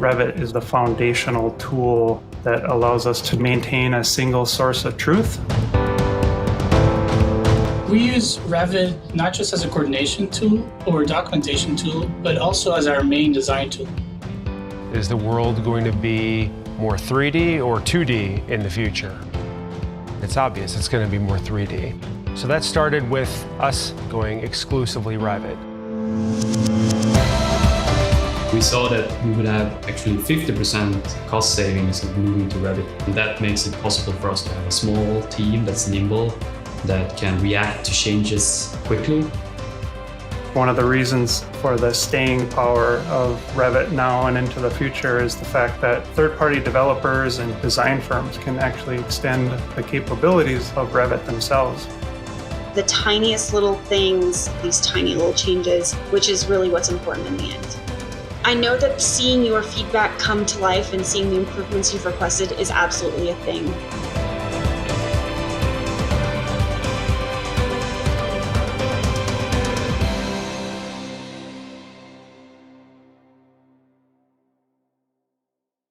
Revit is the foundational tool that allows us to maintain a single source of truth. We use Revit not just as a coordination tool or documentation tool, but also as our main design tool. Is the world going to be more 3D or 2D in the future? It's obvious it's going to be more 3D. So that started with us going exclusively Revit. We saw that we would have actually 50% cost savings of moving to Revit. And that makes it possible for us to have a small team that's nimble, that can react to changes quickly. One of the reasons for the staying power of Revit now and into the future is the fact that third-party developers and design firms can actually extend the capabilities of Revit themselves. The tiniest little things, these tiny little changes, which is really what's important in the end. I know that seeing your feedback come to life and seeing the improvements you've requested is absolutely a thing.